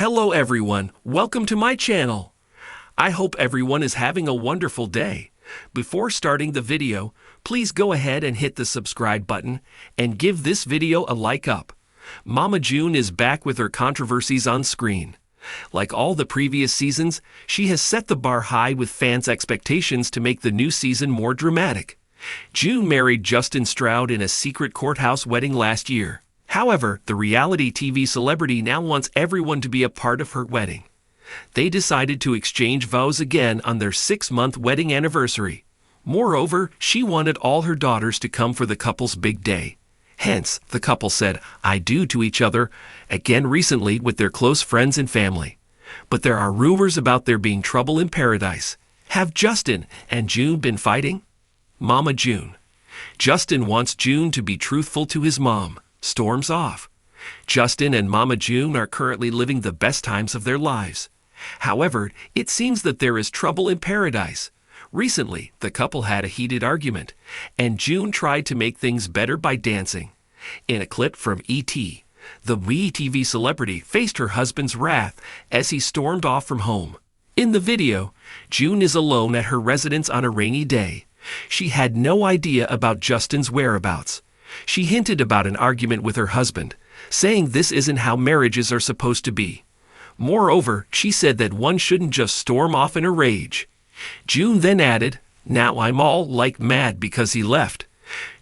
Hello everyone, welcome to my channel. I hope everyone is having a wonderful day. Before starting the video, please go ahead and hit the subscribe button and give this video a like up. Mama June is back with her controversies on screen. Like all the previous seasons, she has set the bar high with fans' expectations to make the new season more dramatic. June married Justin Stroud in a secret courthouse wedding last year. However, the reality TV celebrity now wants everyone to be a part of her wedding. They decided to exchange vows again on their 6-month wedding anniversary. Moreover, she wanted all her daughters to come for the couple's big day. Hence, the couple said "I do" to each other again recently with their close friends and family. But there are rumors about there being trouble in paradise. Have Justin and June been fighting? Mama June. Justin wants June to be truthful to his mom. Storms off. Justin and Mama June are currently living the best times of their lives. However, it seems that there is trouble in paradise. Recently, the couple had a heated argument, and June tried to make things better by dancing. In a clip from E.T., the wee TV celebrity faced her husband's wrath as he stormed off from home. In the video, June is alone at her residence on a rainy day. She had no idea about Justin's whereabouts. She hinted about an argument with her husband, saying this isn't how marriages are supposed to be. Moreover, she said that one shouldn't just storm off in a rage. June then added, "Now I'm all like mad because he left."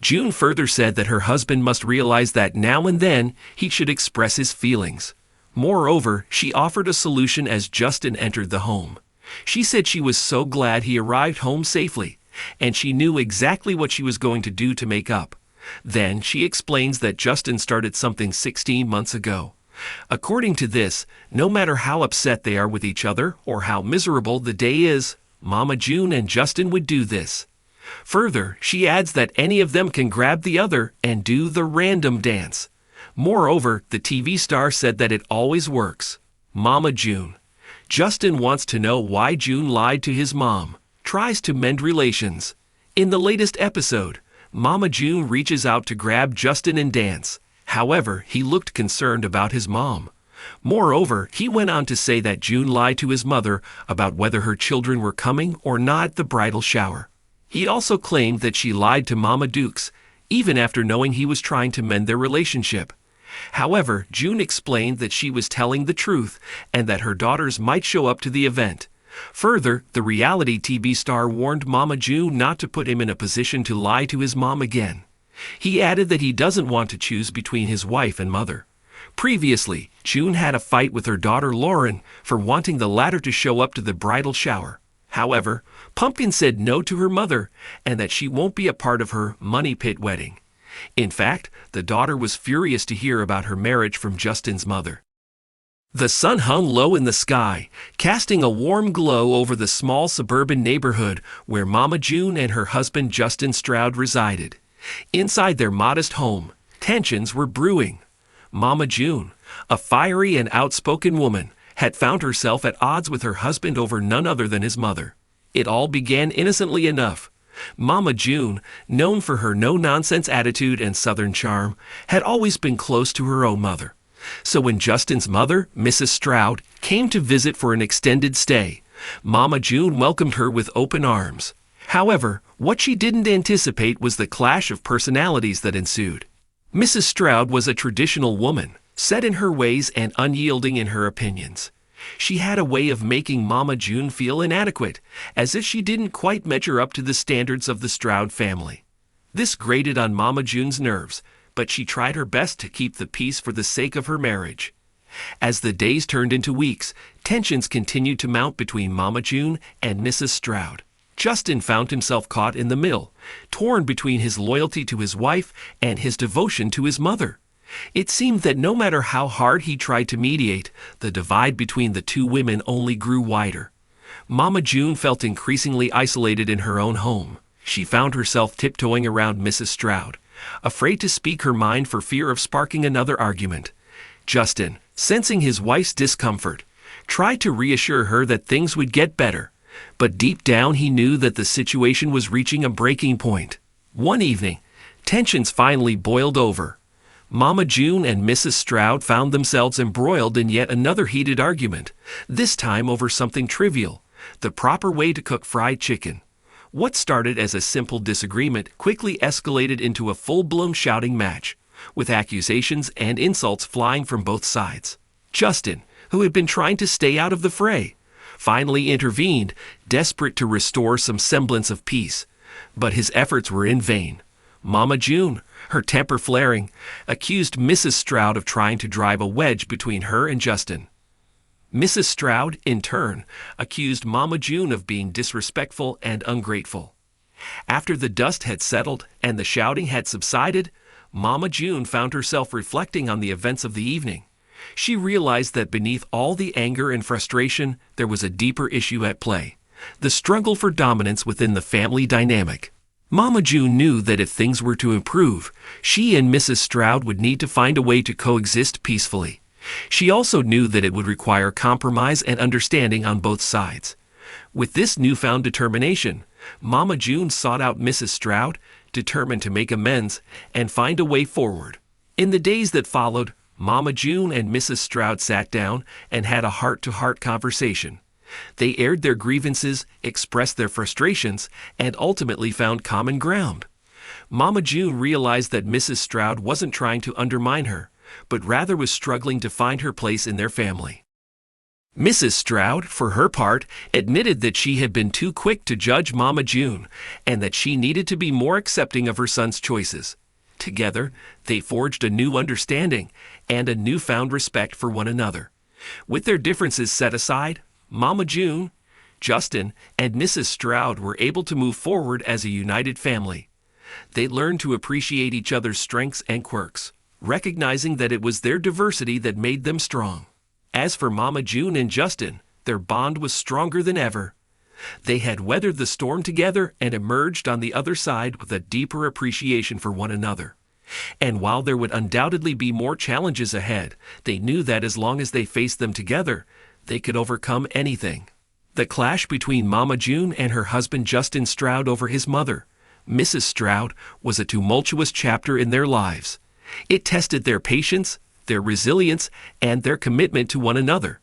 June further said that her husband must realize that now and then he should express his feelings. Moreover, she offered a solution as Justin entered the home. She said she was so glad he arrived home safely, and she knew exactly what she was going to do to make up. Then she explains that Justin started something 16 months ago. According to this, no matter how upset they are with each other or how miserable the day is, Mama June and Justin would do this. Further, she adds that any of them can grab the other and do the random dance. Moreover, the TV star said that it always works. Mama June. Justin wants to know why June lied to his mom, tries to mend relations. In the latest episode, Mama June reaches out to grab Justin and dance. However, he looked concerned about his mom. Moreover, he went on to say that June lied to his mother about whether her children were coming or not at the bridal shower. He also claimed that she lied to Mama Dukes, even after knowing he was trying to mend their relationship. However, June explained that she was telling the truth and that her daughters might show up to the event. Further, the reality TV star warned Mama June not to put him in a position to lie to his mom again. He added that he doesn't want to choose between his wife and mother. Previously, June had a fight with her daughter Lauren for wanting the latter to show up to the bridal shower. However, Pumpkin said no to her mother and that she won't be a part of her money pit wedding. In fact, the daughter was furious to hear about her marriage from Justin's mother. The sun hung low in the sky, casting a warm glow over the small suburban neighborhood where Mama June and her husband Justin Stroud resided. Inside their modest home, tensions were brewing. Mama June, a fiery and outspoken woman, had found herself at odds with her husband over none other than his mother. It all began innocently enough. Mama June, known for her no-nonsense attitude and southern charm, had always been close to her own mother. So when Justin's mother, Mrs. Stroud, came to visit for an extended stay, Mama June welcomed her with open arms. However, what she didn't anticipate was the clash of personalities that ensued. Mrs. Stroud was a traditional woman, set in her ways and unyielding in her opinions. She had a way of making Mama June feel inadequate, as if she didn't quite measure up to the standards of the Stroud family. This grated on Mama June's nerves, but she tried her best to keep the peace for the sake of her marriage. As the days turned into weeks, tensions continued to mount between Mama June and Mrs. Stroud. Justin found himself caught in the middle, torn between his loyalty to his wife and his devotion to his mother. It seemed that no matter how hard he tried to mediate, the divide between the two women only grew wider. Mama June felt increasingly isolated in her own home. She found herself tiptoeing around Mrs. Stroud, afraid to speak her mind for fear of sparking another argument. Justin, sensing his wife's discomfort, tried to reassure her that things would get better, but deep down he knew that the situation was reaching a breaking point. One evening, tensions finally boiled over. Mama June and Mrs. Stroud found themselves embroiled in yet another heated argument, this time over something trivial, the proper way to cook fried chicken. What started as a simple disagreement quickly escalated into a full-blown shouting match, with accusations and insults flying from both sides. Justin, who had been trying to stay out of the fray, finally intervened, desperate to restore some semblance of peace. But his efforts were in vain. Mama June, her temper flaring, accused Mrs. Stroud of trying to drive a wedge between her and Justin. Mrs. Stroud, in turn, accused Mama June of being disrespectful and ungrateful. After the dust had settled and the shouting had subsided, Mama June found herself reflecting on the events of the evening. She realized that beneath all the anger and frustration, there was a deeper issue at play: the struggle for dominance within the family dynamic. Mama June knew that if things were to improve, she and Mrs. Stroud would need to find a way to coexist peacefully. She also knew that it would require compromise and understanding on both sides. With this newfound determination, Mama June sought out Mrs. Stroud, determined to make amends and find a way forward. In the days that followed, Mama June and Mrs. Stroud sat down and had a heart-to-heart conversation. They aired their grievances, expressed their frustrations, and ultimately found common ground. Mama June realized that Mrs. Stroud wasn't trying to undermine her, but rather was struggling to find her place in their family. Mrs. Stroud, for her part, admitted that she had been too quick to judge Mama June, and that she needed to be more accepting of her son's choices. Together, they forged a new understanding and a newfound respect for one another. With their differences set aside, Mama June, Justin, and Mrs. Stroud were able to move forward as a united family. They learned to appreciate each other's strengths and quirks, recognizing that it was their diversity that made them strong. As for Mama June and Justin, their bond was stronger than ever. They had weathered the storm together and emerged on the other side with a deeper appreciation for one another. And while there would undoubtedly be more challenges ahead, they knew that as long as they faced them together, they could overcome anything. The clash between Mama June and her husband Justin Stroud over his mother, Mrs. Stroud, was a tumultuous chapter in their lives. It tested their patience, their resilience, and their commitment to one another.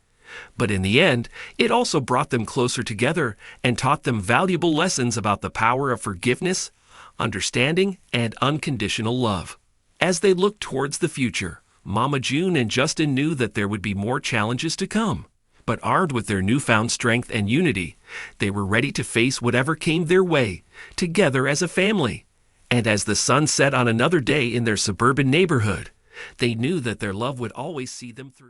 But in the end, it also brought them closer together and taught them valuable lessons about the power of forgiveness, understanding, and unconditional love. As they looked towards the future, Mama June and Justin knew that there would be more challenges to come. But armed with their newfound strength and unity, they were ready to face whatever came their way, together as a family. And as the sun set on another day in their suburban neighborhood, they knew that their love would always see them through.